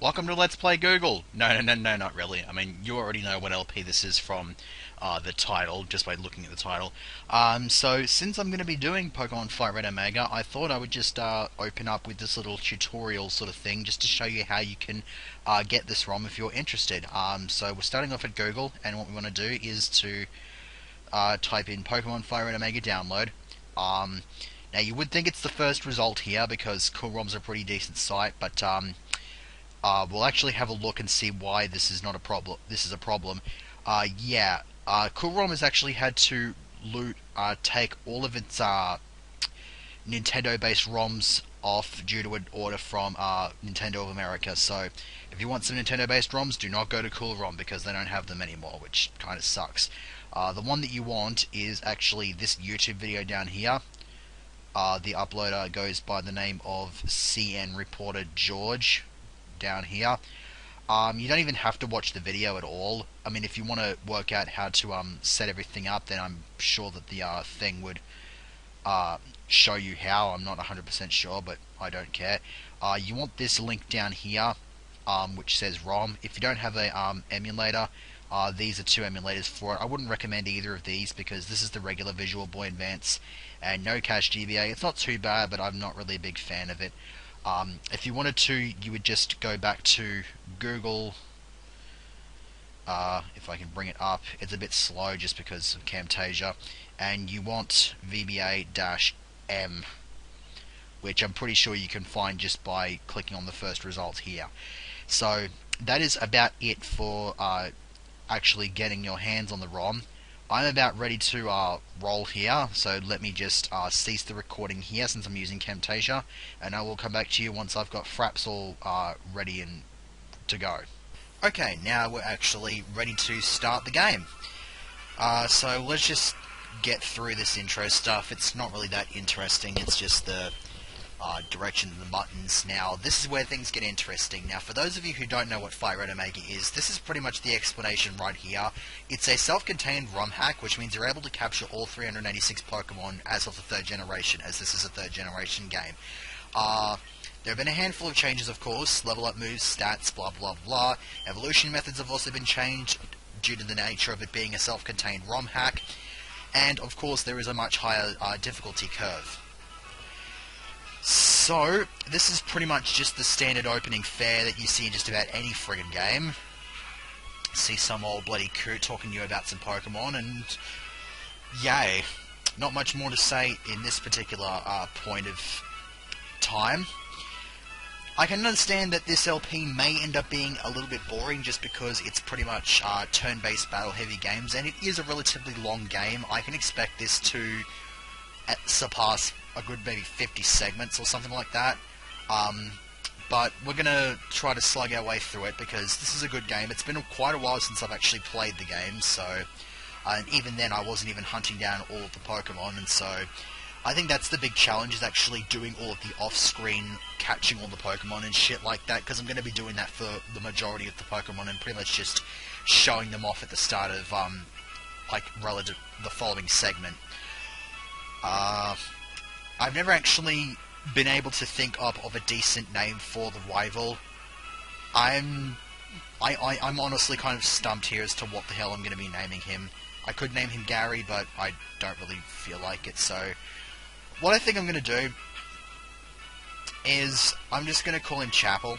Welcome to Let's Play Google. No, not really. I mean, you already know what LP this is from the title, just by looking at the title. So, since I'm going to be doing Pokemon FireRed Omega, I thought I would just open up with this little tutorial sort of thing, just to show you how you can get this ROM if you're interested. So, we're starting off at Google, and what we want to do is to type in Pokemon FireRed Omega download. Now, you would think it's the first result here, because Cool ROM's a pretty decent site, but we'll actually have a look and see why this is not a problem. This is a problem. Cool ROM has actually had to take all of its Nintendo-based ROMs off due to an order from Nintendo of America. So, if you want some Nintendo-based ROMs, do not go to Cool ROM because they don't have them anymore, which kind of sucks. The one that you want is actually this YouTube video down here. The uploader goes by the name of CN Reporter George. Down here. You don't even have to watch the video at all. I mean, if you want to work out how to set everything up, then I'm sure that the thing would show you how. I'm not 100% sure, but I don't care. You want this link down here, which says ROM. If you don't have a emulator, these are two emulators for it. I wouldn't recommend either of these because this is the regular Visual Boy Advance and no cache GBA. It's not too bad, but I'm not really a big fan of it. If you wanted to, you would just go back to Google. If I can bring it up, it's a bit slow just because of Camtasia, and you want VBA-M, which I'm pretty sure you can find just by clicking on the first result here. So that is about it for actually getting your hands on the ROM. I'm about ready to roll here, so let me just cease the recording here since I'm using Camtasia, and I will come back to you once I've got Fraps all ready and to go. Okay, now we're actually ready to start the game. So let's just get through this intro stuff. It's not really that interesting, it's just the directions and the buttons. Now, this is where things get interesting. Now, for those of you who don't know what FireRed Omega is, this is pretty much the explanation right here. It's a self-contained ROM hack, which means you're able to capture all 386 Pokemon as of the third generation, as this is a third generation game. There have been a handful of changes, of course. Level up moves, stats, blah blah blah. Evolution methods have also been changed due to the nature of it being a self-contained ROM hack. And, of course, there is a much higher difficulty curve. So, this is pretty much just the standard opening fare that you see in just about any friggin' game. See some old bloody coot talking to you about some Pokemon, and yay. Not much more to say in this particular point of time. I can understand that this LP may end up being a little bit boring just because it's pretty much turn-based battle-heavy games, and it is a relatively long game. I can expect this to surpass a good maybe 50 segments or something like that. But we're going to try to slug our way through it because this is a good game. It's been quite a while since I've actually played the game, so and even then I wasn't even hunting down all of the Pokemon, and so I think that's the big challenge, is actually doing all of the off-screen catching all the Pokemon and shit like that, because I'm going to be doing that for the majority of the Pokemon and pretty much just showing them off at the start of like relative the following segment. I've never actually been able to think up of a decent name for the rival. I'm honestly kind of stumped here as to what the hell I'm going to be naming him. I could name him Gary, but I don't really feel like it, so what I think I'm going to do is I'm just going to call him Chapel.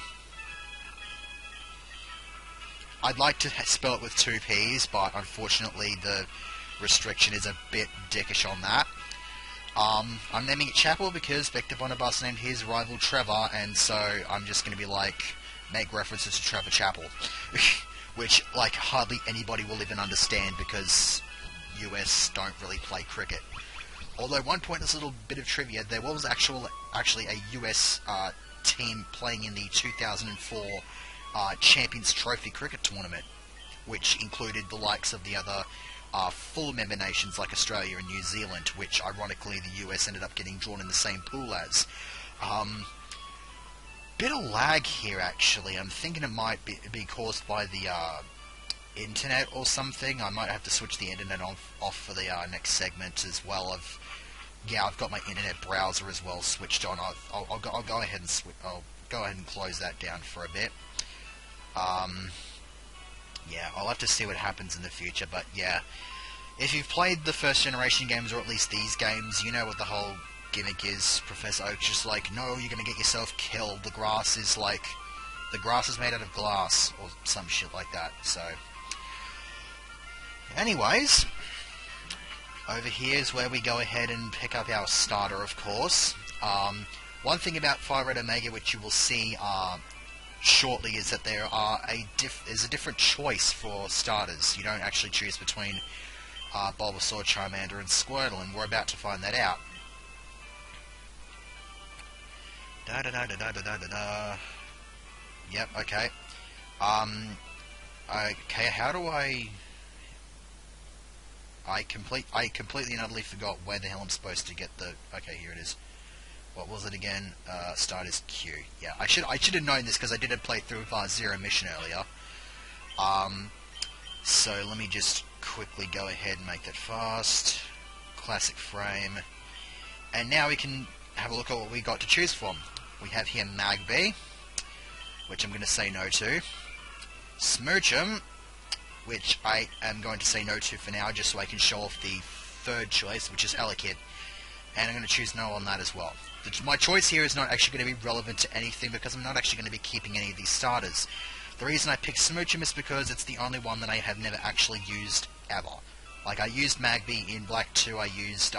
I'd like to spell it with two P's, but unfortunately the restriction is a bit dickish on that. I'm naming it Chapel because Victor Bonabus named his rival Trevor, and so I'm just going to be like, make references to Trevor Chapel. Which, like, hardly anybody will even understand because US don't really play cricket. Although, one pointless little bit of trivia, there was actually a US team playing in the 2004 Champions Trophy cricket tournament, which included the likes of the other full member nations like Australia and New Zealand, which ironically the US ended up getting drawn in the same pool as. Bit of lag here actually. I'm thinking it might be caused by the internet or something. I might have to switch the internet off for the next segment as well. I've got my internet browser as well switched on. I'll go ahead and close that down for a bit. Yeah, I'll have to see what happens in the future, but yeah. If you've played the first generation games, or at least these games, you know what the whole gimmick is. Professor Oak's just like, no, you're gonna get yourself killed. The grass is made out of glass, or some shit like that, so. Anyways, over here is where we go ahead and pick up our starter, of course. One thing about FireRed Omega, which you will see shortly, is that there are there's a different choice for starters. You don't actually choose between Bulbasaur, Charmander, and Squirtle, and we're about to find that out. Yep, okay. Okay, how do I completely and utterly forgot where the hell I'm supposed to get the... Okay, here it is. What was it again? Starters Q. Yeah, I should have known this because I did a playthrough of Zero Mission earlier. So let me just quickly go ahead and make that fast. Classic frame. And now we can have a look at what we got to choose from. We have here Magby, which I'm going to say no to. Smurchum, which I am going to say no to for now, just so I can show off the third choice, which is Elekid. And I'm going to choose no on that as well. My choice here is not actually going to be relevant to anything, because I'm not actually going to be keeping any of these starters. The reason I picked Smurchum is because it's the only one that I have never actually used ever. Like, I used Magby in Black 2, I used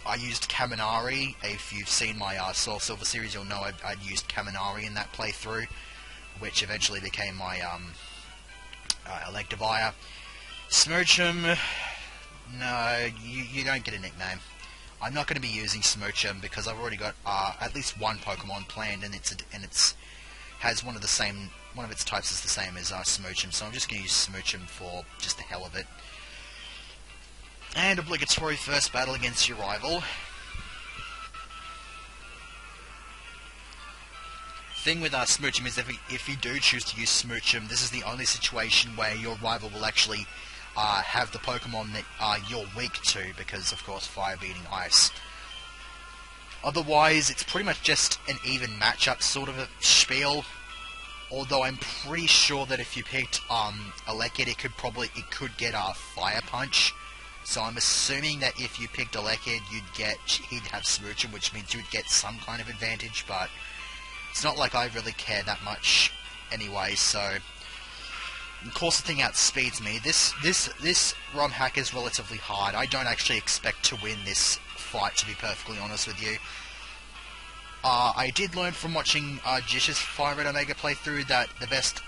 Kaminari. If you've seen my Soul Silver series, you'll know I'd used Kaminari in that playthrough, which eventually became my Electivire. Smurchum, no, you don't get a nickname. I'm not going to be using Smurchum because I've already got at least one Pokemon planned, and it's has one of its types is the same as Smurchum, so I'm just going to use Smurchum for just the hell of it. And obligatory first battle against your rival. Thing with Smurchum is if you do choose to use Smurchum, this is the only situation where your rival will actually have the Pokemon that you're weak to, because of course fire beating ice. Otherwise, it's pretty much just an even matchup sort of a spiel. Although I'm pretty sure that if you picked Elekid, it could get a Fire Punch. So I'm assuming that if you picked Elekid, he'd have Smurchum, which means you'd get some kind of advantage. But it's not like I really care that much anyway. So of course, the thing outspeeds me. This ROM hack is relatively hard. I don't actually expect to win this fight, to be perfectly honest with you. I did learn from watching Jish's FireRed Omega playthrough that the best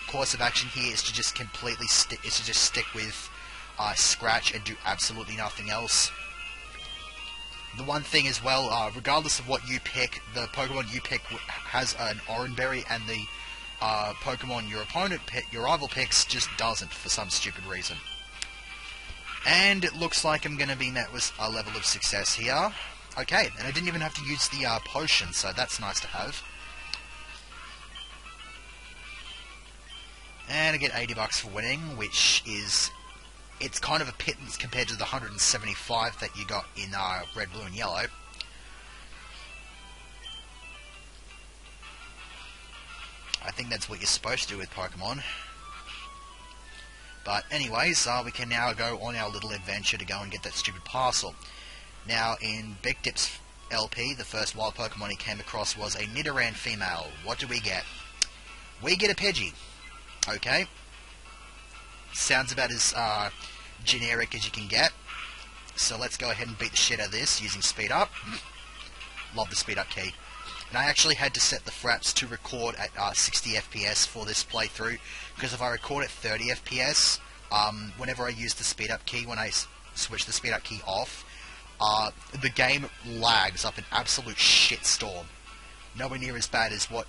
course of action here is to just completely stick with Scratch and do absolutely nothing else. The one thing as well, regardless of what you pick, the Pokemon you pick has an Oranberry, and the Pokemon your rival picks just doesn't, for some stupid reason. And it looks like I'm going to be met with a level of success here. Okay, and I didn't even have to use the potion, so that's nice to have. And I get 80 bucks for winning, which is... It's kind of a pittance compared to the 175 that you got in Red, Blue, and Yellow. I think that's what you're supposed to do with Pokemon. But anyways, we can now go on our little adventure to go and get that stupid parcel. Now, in Big Dip's LP, the first wild Pokemon he came across was a Nidoran female. What do we get? We get a Pidgey. Okay. Sounds about as generic as you can get. So let's go ahead and beat the shit out of this using Speed Up. Love the Speed Up key. And I actually had to set the fraps to record at 60 FPS for this playthrough, because if I record at 30 FPS, whenever I use the Speed Up key, when I switch the Speed Up key off, the game lags up an absolute shitstorm. Nowhere near as bad as what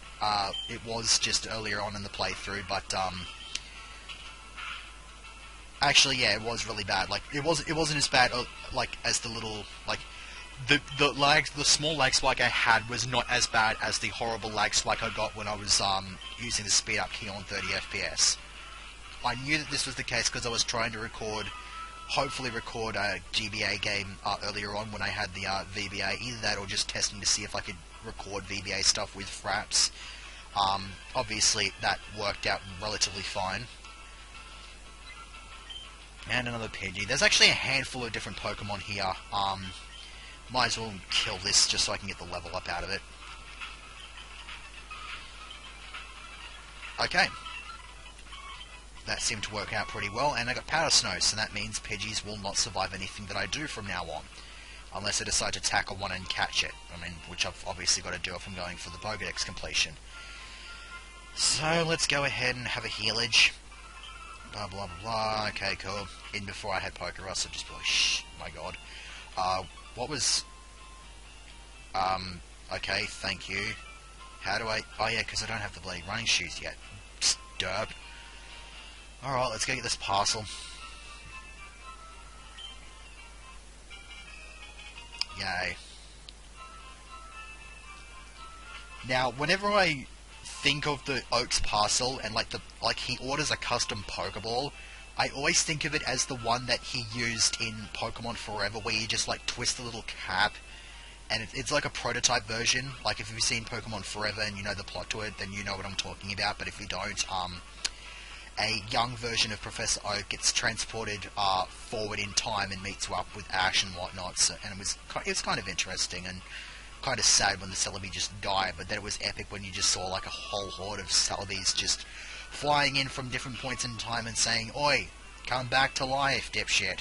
it was just earlier on in the playthrough, but actually, yeah, it was really bad. Like, it wasn't as bad like as the little the small lag spike I had was not as bad as the horrible lag spike I got when I was using the speed up key on 30 FPS. I knew that this was the case because I was trying to hopefully record a GBA game earlier on when I had the VBA. Either that or just testing to see if I could record VBA stuff with fraps. Obviously, that worked out relatively fine. And another Pidgey. There's actually a handful of different Pokemon here. Might as well kill this just so I can get the level up out of it. Okay. That seemed to work out pretty well, and I got Powder Snow, so that means Pidgeys will not survive anything that I do from now on. Unless I decide to tackle one and catch it. I mean, which I've obviously got to do if I'm going for the Pokedex completion. So, let's go ahead and have a healage. Blah, blah, blah, blah. Okay, cool. In before I had Pokerus, so just be like, shh, my god. What was... okay, thank you. How do I... Oh, yeah, because I don't have the bloody running shoes yet. Psst, derp. Alright, let's go get this parcel. Yay. Now, whenever I think of the Oak's parcel and like he orders a custom Pokeball, I always think of it as the one that he used in Pokemon Forever, where you just like twist the little cap, and it's like a prototype version. Like if you've seen Pokemon Forever and you know the plot to it, then you know what I'm talking about. But if you don't, a young version of Professor Oak gets transported forward in time and meets up with Ash and whatnot. So, and it was kind of interesting and kind of sad when the Celebi just died, but then it was epic when you just saw like a whole horde of Celebis just flying in from different points in time and saying, "Oi, come back to life, dipshit."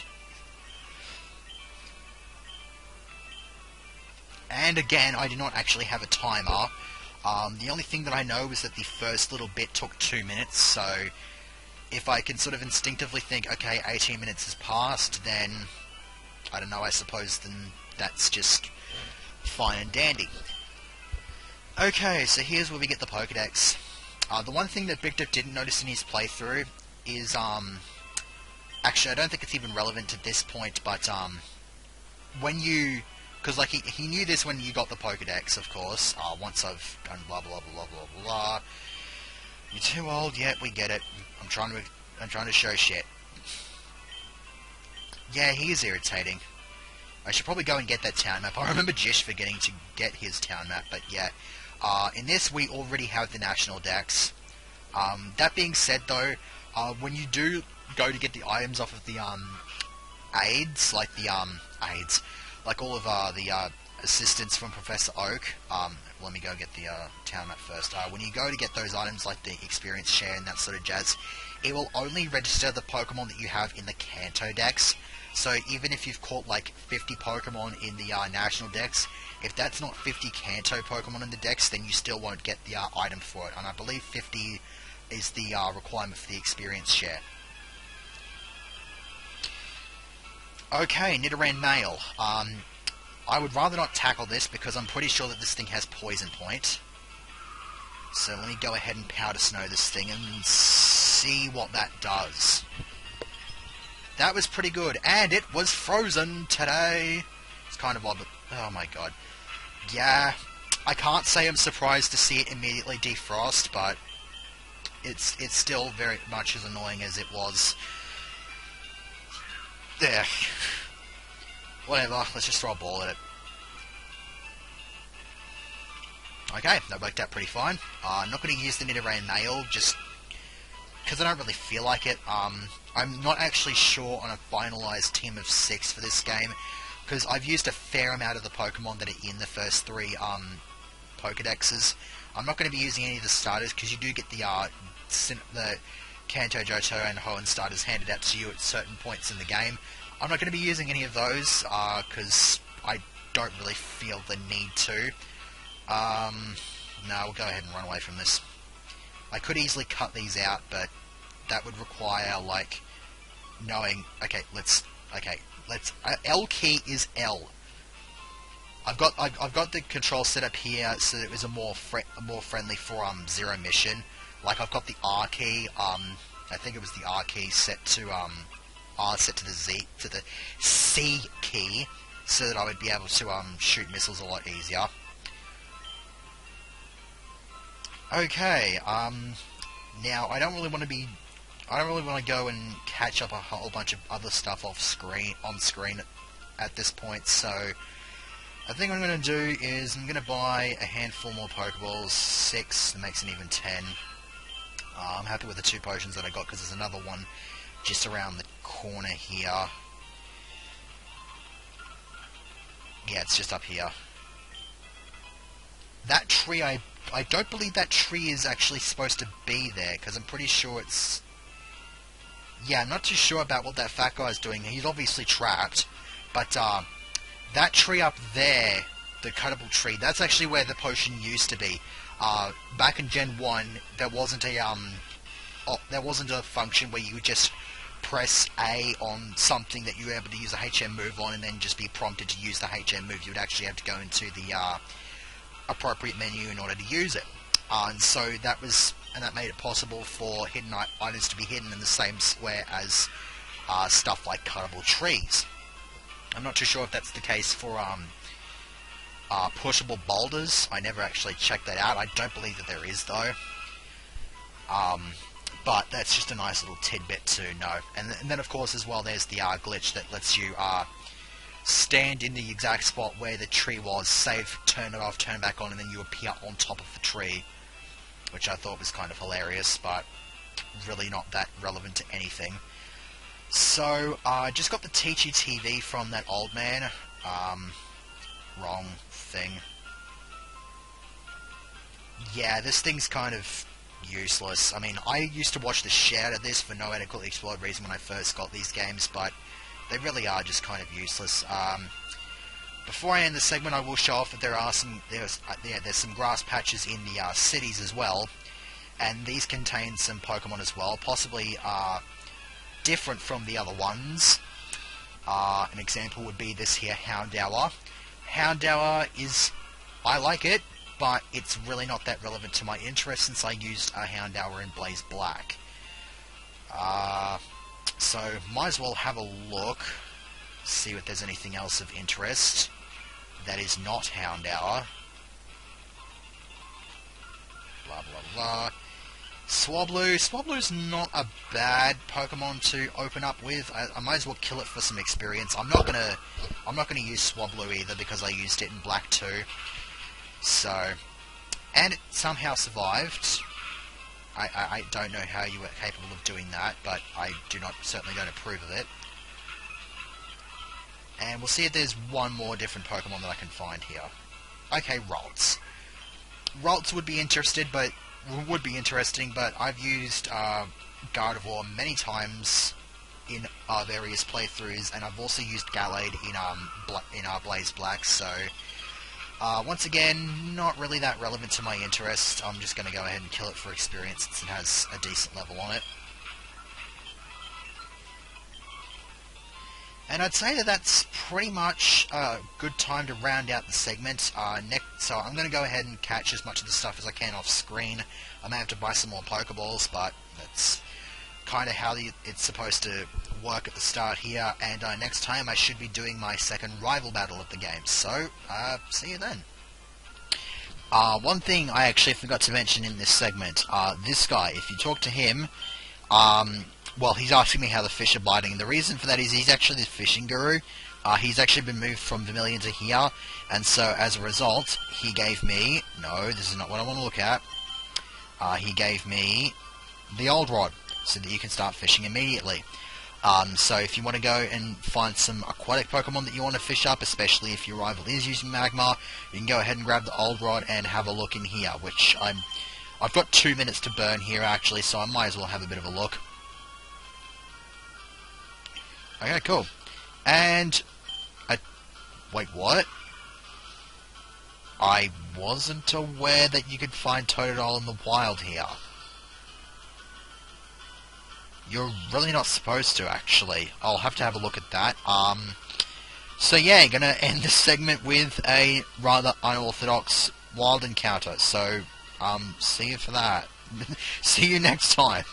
And again, I did not actually have a timer. The only thing that I know is that the first little bit took 2 minutes, so if I can sort of instinctively think, okay, 18 minutes has passed, then, I don't know, I suppose then that's just fine and dandy. Okay, so here's where we get the Pokedex. The one thing that Big Dip didn't notice in his playthrough is, actually I don't think it's even relevant to this point, but, when you, because like he knew this when you got the Pokedex, of course, once I've done blah blah blah blah blah blah. You're too old, yeah, we get it. I'm trying to show shit. Yeah, he is irritating. I should probably go and get that town map. I remember Jish forgetting to get his town map, but yeah. In this, we already have the national dex. That being said, though, when you do go to get the items off of the aids, like the like all of the assistance from Professor Oak. Let me go get the town map first. When you go to get those items, like the experience share and that sort of jazz, it will only register the Pokemon that you have in the Kanto Dex. So even if you've caught like 50 Pokemon in the National Dex, if that's not 50 Kanto Pokemon in the Dex, then you still won't get the item for it. And I believe 50 is the requirement for the experience share. Okay, Nidoran Male. I would rather not tackle this because I'm pretty sure that this thing has Poison Point. So let me go ahead and Powder Snow this thing and see what that does. That was pretty good, and it was frozen today. It's kind of odd, but oh my god. Yeah, I can't say I'm surprised to see it immediately defrost, but it's still very much as annoying as it was. There. Whatever, let's just throw a ball at it. Okay, that worked out pretty fine. I'm not going to use the Nidoran Male, just because I don't really feel like it. I'm not actually sure on a finalised team of 6 for this game, because I've used a fair amount of the Pokemon that are in the first 3 Pokedexes. I'm not going to be using any of the starters, because you do get the Kanto, Johto, and Hoenn starters handed out to you at certain points in the game. I'm not going to be using any of those, because I don't really feel the need to. No, we'll go ahead and run away from this. I could easily cut these out, but that would require, like, knowing... let's... L key is L. I've got the control set up here so that it was more friendly for, Zero Mission. Like, I've got the R key, I think it was the R key set to the C key, so that I would be able to, shoot missiles a lot easier. Okay, now I don't really want to go and catch up a whole bunch of other stuff on screen at this point, so I think what I'm going to do is I'm going to buy a handful more Pokeballs, 6, that makes an even 10. I'm happy with the 2 potions that I got because there's another one just around the corner here. Yeah, it's just up here. That tree, I don't believe that tree is actually supposed to be there, because I'm pretty sure it's... Yeah, I'm not too sure about what that fat guy's doing. He's obviously trapped, but that tree up there, the cuttable tree, that's actually where the potion used to be. Back in Gen 1, there wasn't a function where you would just press A on something that you were able to use a HM move on and then just be prompted to use the HM move. You would actually have to go into the appropriate menu in order to use it. And so that made it possible for hidden items to be hidden in the same square as stuff like cuttable trees. I'm not too sure if that's the case for pushable boulders. I never actually checked that out. I don't believe that there is, though. But that's just a nice little tidbit to know. And then, of course, as well, there's the glitch that lets you stand in the exact spot where the tree was, save, turn it off, turn it back on, and then you appear on top of the tree, which I thought was kind of hilarious, but really not that relevant to anything. So, I just got the Teachy TV from that old man. Wrong thing. Yeah, this thing's kind of useless. I mean, I used to watch the shit out of this for no adequately explored reason when I first got these games, but they really are just kind of useless. Before I end the segment, I will show off that there's some grass patches in the cities as well, and these contain some Pokemon as well, possibly different from the other ones. An example would be this here Houndour. Houndour I like it, but it's really not that relevant to my interest since I used a Houndour in Blaze Black. So, might as well have a look, see if there's anything else of interest that is not Houndour. Blah blah blah. Swablu. Swablu's not a bad Pokemon to open up with. I might as well kill it for some experience. I'm not gonna use Swablu either because I used it in Black 2. So, and it somehow survived. I don't know how you were capable of doing that, but I certainly don't approve of it. And we'll see if there's one more different Pokemon that I can find here. Okay, Ralts. Ralts would be interesting, but I've used Gardevoir many times in various playthroughs, and I've also used Gallade in Blaze Black, so once again, not really that relevant to my interest. I'm just going to go ahead and kill it for experience since it has a decent level on it. And I'd say that that's pretty much a good time to round out the segment. So I'm going to go ahead and catch as much of the stuff as I can off screen. I may have to buy some more Pokeballs, but that's kind of how it's supposed to work at the start here. And next time I should be doing my second rival battle of the game. So, see you then. One thing I actually forgot to mention in this segment, this guy, if you talk to him, well, he's asking me how the fish are biting. The reason for that is he's actually the fishing guru. He's actually been moved from Vermilion to here, and so as a result, he gave me... No, this is not what I want to look at. He gave me the old rod, so that you can start fishing immediately. So if you want to go and find some aquatic Pokemon that you want to fish up, especially if your rival is using Magmar, you can go ahead and grab the old rod and have a look in here, which I've got 2 minutes to burn here actually, so I might as well have a bit of a look. Okay, cool. And... wait, what? I wasn't aware that you could find Totodile in the wild here. You're really not supposed to, actually. I'll have to have a look at that. So yeah, gonna end this segment with a rather unorthodox wild encounter. So, see you for that. See you next time.